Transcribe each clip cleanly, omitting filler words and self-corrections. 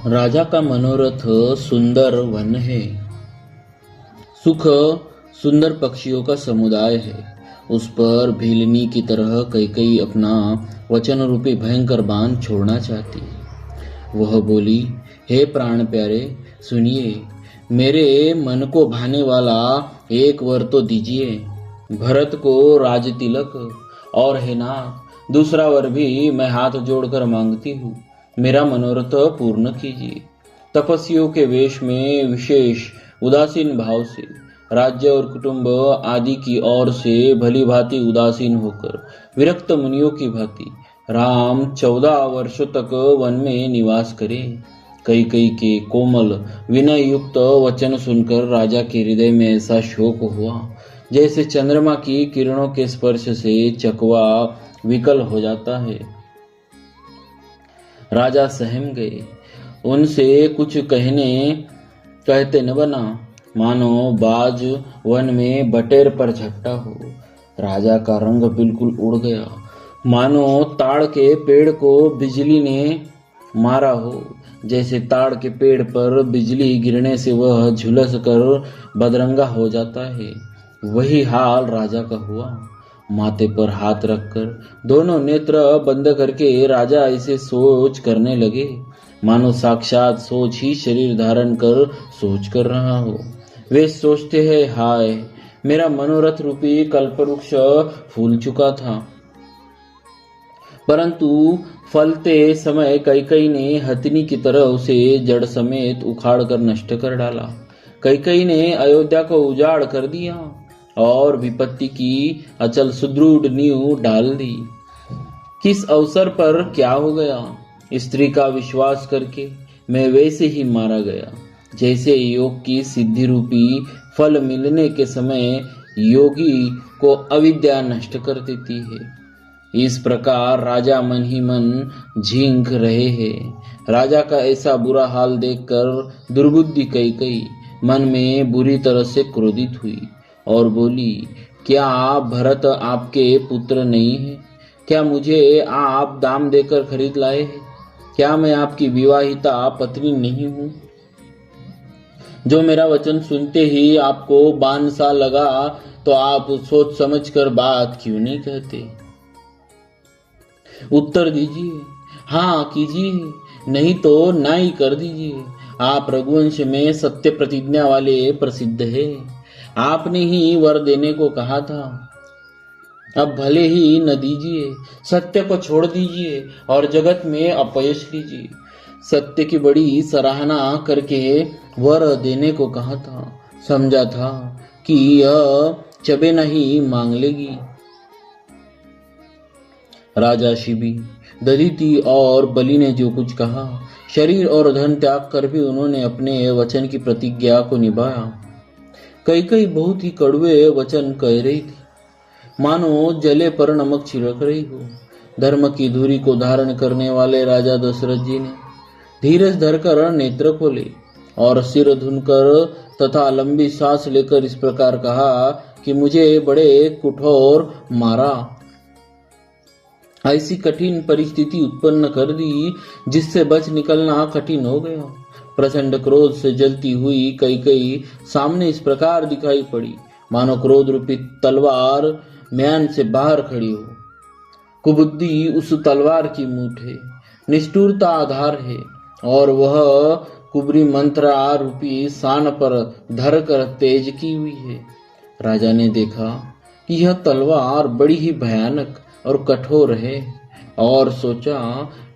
राजा का मनोरथ सुंदर वन है। सुख सुंदर पक्षियों का समुदाय है। उस पर भीलनी की तरह कई अपना वचन रूपी भयंकर बांध छोड़ना चाहती है। वह बोली, हे प्राण प्यारे, सुनिए, मेरे मन को भाने वाला एक वर तो दीजिए। भरत को राज तिलक और है नाथ, दूसरा वर भी मैं हाथ जोड़कर मांगती हूँ। मेरा मनोरथ पूर्ण कीजिए। तपस्वियों के वेश में विशेष उदासीन भाव से, राज्य और कुटुंब आदि की ओर से भली भांति उदासीन होकर, विरक्त मुनियों की भांति राम 14 वर्षों तक वन में निवास करे। कई के कोमल विनय युक्त वचन सुनकर राजा के हृदय में ऐसा शोक हुआ जैसे चंद्रमा की किरणों के स्पर्श से चकवा विकल हो जाता है। राजा सहम गए। उनसे कुछ कहते न बना, मानो बाज वन में बटेर पर झपटा हो। राजा का रंग बिल्कुल उड़ गया, मानो ताड़ के पेड़ को बिजली ने मारा हो। जैसे ताड़ के पेड़ पर बिजली गिरने से वह झुलस कर बदरंगा हो जाता है, वही हाल राजा का हुआ। माथे पर हाथ रखकर दोनों नेत्र बंद करके राजा ऐसे सोच करने लगे, मानो साक्षात सोच ही शरीर धारण कर सोच कर रहा हो। वे सोचते हैं, हाय, मेरा मनोरथ रूपी कल्पवृक्ष फूल चुका था, परंतु फलते समय कई ने हथिनी की तरह उसे जड़ समेत उखाड़ कर नष्ट कर डाला। कई ने अयोध्या को उजाड़ कर दिया और विपत्ति की अचल सुदृढ़ नींव डाल दी। किस अवसर पर क्या हो गया? स्त्री का विश्वास करके मैं वैसे ही मारा गया जैसे योग की सिद्धि रूपी फल मिलने के समय योगी को अविद्या नष्ट कर देती है। इस प्रकार राजा मन ही मन झींक रहे हैं। राजा का ऐसा बुरा हाल देखकर दुर्बुद्धि कई मन में बुरी तरह से क्रोधित हुई और बोली, क्या भरत आपके पुत्र नहीं है? क्या मुझे आप दाम देकर खरीद लाए हैं? क्या मैं आपकी विवाहिता पत्नी नहीं हूँ? जो मेरा वचन सुनते ही आपको बान सा लगा तो आप सोच समझ कर बात क्यों नहीं कहते? उत्तर दीजिए, हाँ कीजिए, नहीं तो ना ही कर दीजिए। आप रघुवंश में सत्य प्रतिज्ञा वाले प्रसिद्ध है। आपने ही वर देने को कहा था, अब भले ही न दीजिए, सत्य को छोड़ दीजिए और जगत में अपयश लीजिए। सत्य की बड़ी सराहना करके वर देने को कहा था, समझा था कि यह चबे नहीं मांग लेगी। राजा शिबी, दधीति और बलि ने जो कुछ कहा, शरीर और धन त्याग कर भी उन्होंने अपने वचन की प्रतिज्ञा को निभाया। कई बहुत ही कड़वे वचन कह रही थी, मानो जले पर नमक छिड़क रही हो। धर्म की धुरी को धारण करने वाले राजा दशरथ जी ने धीरज धरकर नेत्र खोले और सिर धुनकर तथा लंबी सांस लेकर इस प्रकार कहा कि मुझे बड़े कठोर मारा। ऐसी कठिन परिस्थिति उत्पन्न कर दी जिससे बच निकलना कठिन हो गया। प्रचंड क्रोध से जलती हुई कई सामने इस प्रकार दिखाई पड़ी, मानो क्रोध रूपी तलवार म्यान से बाहर खड़ी हो। कुबुद्धि उस तलवार की मूठ है, निष्ठुरता आधार है और वह कुबरी मंत्रा रूपी सान पर धर कर तेज की हुई है। राजा ने देखा कि यह तलवार बड़ी ही भयानक और कठोर है और सोचा,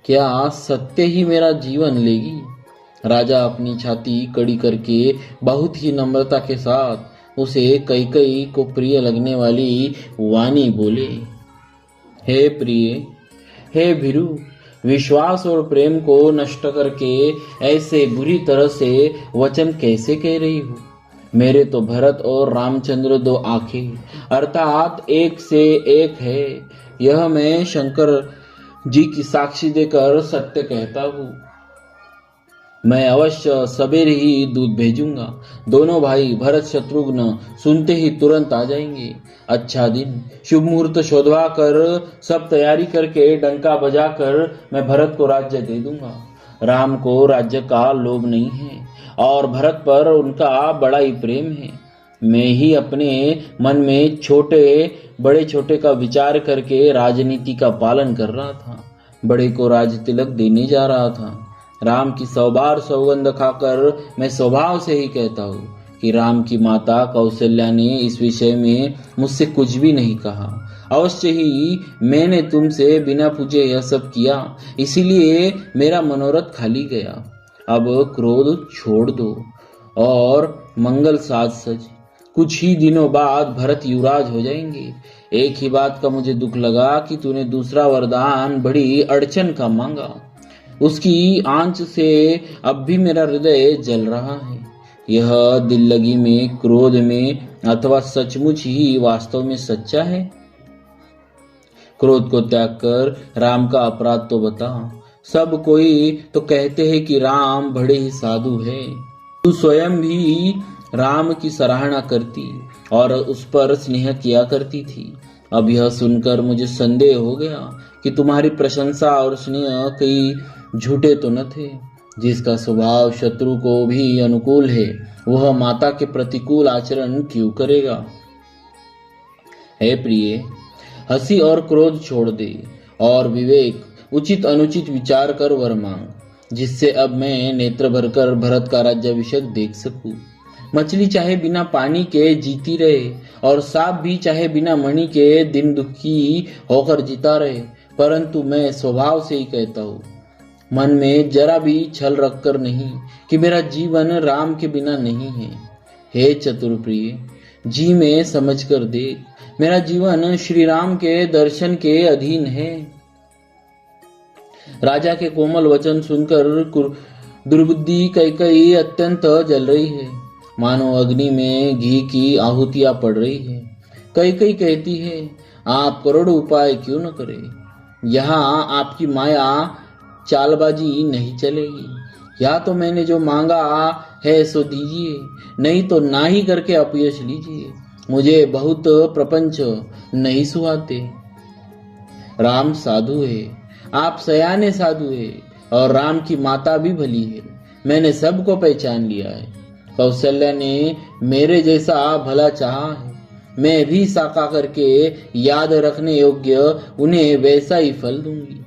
क्या सत्य ही मेरा जीवन लेगी? राजा अपनी छाती कड़ी करके बहुत ही नम्रता के साथ उसे कई को प्रिय लगने वाली वाणी बोले, हे प्रिय, हे भीरु, विश्वास और प्रेम को नष्ट करके ऐसे बुरी तरह से वचन कैसे कह रही हो? मेरे तो भरत और रामचंद्र दो आंखें अर्थात एक से एक है, यह मैं शंकर जी की साक्षी देकर सत्य कहता हूँ। मैं अवश्य सवेरे ही दूध भेजूंगा। दोनों भाई भरत शत्रुघ्न सुनते ही तुरंत आ जाएंगे। अच्छा दिन शुभ मुहूर्त शोधवा कर सब तैयारी करके डंका बजाकर मैं भरत को राज्य दे दूंगा। राम को राज्य का लोभ नहीं है और भरत पर उनका बड़ा ही प्रेम है। मैं ही अपने मन में छोटे का विचार करके राजनीति का पालन कर रहा था। बड़े को राज तिलक देने जा रहा था। राम की 100 बार सौगंध खाकर मैं स्वभाव से ही कहता हूँ कि राम की माता कौशल्या ने इस विषय में मुझसे कुछ भी नहीं कहा। अवश्य ही मैंने तुमसे बिना पूछे यह सब किया, इसीलिए मेरा मनोरथ खाली गया। अब क्रोध छोड़ दो और मंगल साज सज। कुछ ही दिनों बाद भरत युवराज हो जाएंगे। एक ही बात का मुझे दुख लगा कि तूने दूसरा वरदान बड़ी अड़चन का मांगा। उसकी आंच से अब भी मेरा हृदय जल रहा है। यह दिल लगी में, क्रोध में अथवा सचमुच ही वास्तव में सच्चा है? क्रोध को त्याग कर राम का अपराध तो बता। सब कोई तो कहते हैं कि राम बड़े ही साधु है। तू स्वयं भी राम की सराहना करती और उस पर स्नेह किया करती थी। अब यह सुनकर मुझे संदेह हो गया कि तुम्हारी प्रशंसा और स्नेह कई झूठे तो न थे। जिसका स्वभाव शत्रु को भी अनुकूल है, वह माता के प्रतिकूल आचरण क्यों करेगा? हे प्रिय, हंसी और क्रोध छोड़ दे और विवेक, उचित अनुचित विचार कर वर मांग, जिससे अब मैं नेत्र भरकर भरत का राज्याभिषेक देख सकूं। मछली चाहे बिना पानी के जीती रहे और सांप भी चाहे बिना मणि के दिन दुखी होकर जीता रहे, परंतु मैं स्वभाव से ही कहता हूँ, मन में जरा भी छल रखकर नहीं, कि मेरा जीवन राम के बिना नहीं है। हे चतुरप्रिय, जी में समझ कर देख, मेरा जीवन श्री राम के दर्शन के अधीन है। राजा के कोमल वचन सुनकर दुर्बुद्धि कैकेयी अत्यंत जल रही है, मानो अग्नि में घी की आहुतियां पड़ रही है। कैकेयी कहती है, आप करोड़ों उपाय क्यों न करें, यहाँ आपकी माया चालबाजी नहीं चलेगी। या तो मैंने जो मांगा है सो दीजिए, नहीं तो ना ही करके अपयश लीजिए। मुझे बहुत प्रपंच नहीं सुहाते। राम साधु है, आप सयाने साधु है और राम की माता भी भली है। मैंने सबको पहचान लिया है। कौशल्या ने मेरे जैसा भला चाहा है। मैं भी साका करके याद रखने योग्य उन्हें वैसा ही फल दूंगी।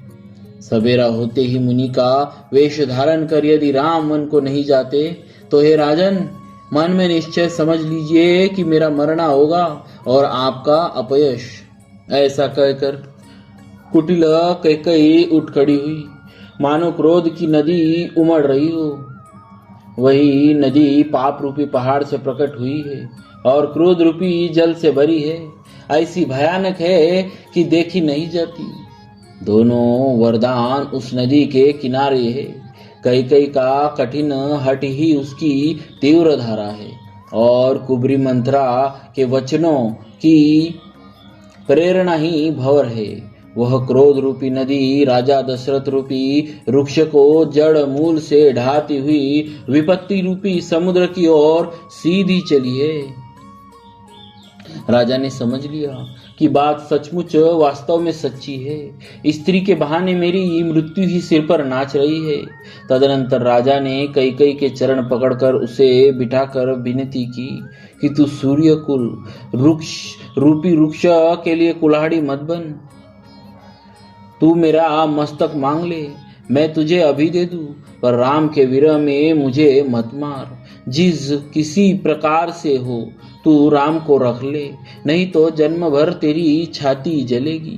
सवेरा होते ही मुनि का वेश धारण कर यदि राम मन को नहीं जाते, तो हे राजन, मन में निश्चय समझ लीजिए कि मेरा मरना होगा और आपका अपयश। ऐसा कहकर कुटिल कैकेयी उठ खड़ी हुई, मानो क्रोध की नदी उमड़ रही हो। वही नदी पाप रूपी पहाड़ से प्रकट हुई है और क्रोध रूपी जल से भरी है। ऐसी भयानक है कि देखी नहीं जाती। दोनों वरदान उस नदी के किनारे है। कैकेयी का कठिन हठ ही उसकी तीव्र धारा है और कुबरी मंत्रा के वचनों की प्रेरणा ही भंवर है। वह क्रोध रूपी नदी राजा दशरथ रूपी वृक्ष को जड़ मूल से ढाती हुई विपत्ति रूपी समुद्र की ओर सीधी चली है। राजा ने समझ लिया कि बात सचमुच वास्तव में सच्ची है। स्त्री के बहाने मेरी मृत्यु ही सिर पर नाच रही है। तदनंतर राजा ने कैकेयी के चरण पकड़कर उसे बिठाकर विनती की कि तू सूर्यकुल रूपी वृक्ष के लिए कुल्हाड़ी मत बन। तू मेरा मस्तक मांग ले, मैं तुझे अभी दे दूं, पर राम के विरह में मुझे मत मार। जिस किसी प्रकार से हो तू राम को रख ले, नहीं तो जन्म भर तेरी छाती जलेगी।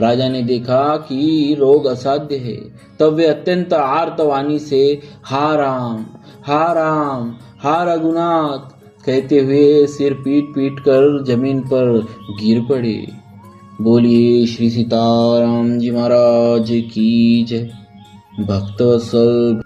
राजा ने देखा कि रोग असाध्य है, तब वे अत्यंत आर्तवाणी से हा राम, हा राम, हा रघुनाथ कहते हुए सिर पीट पीट कर जमीन पर गिर पड़े। बोलिए श्री सीताराम जी महाराज की जय। भक्तवत्सल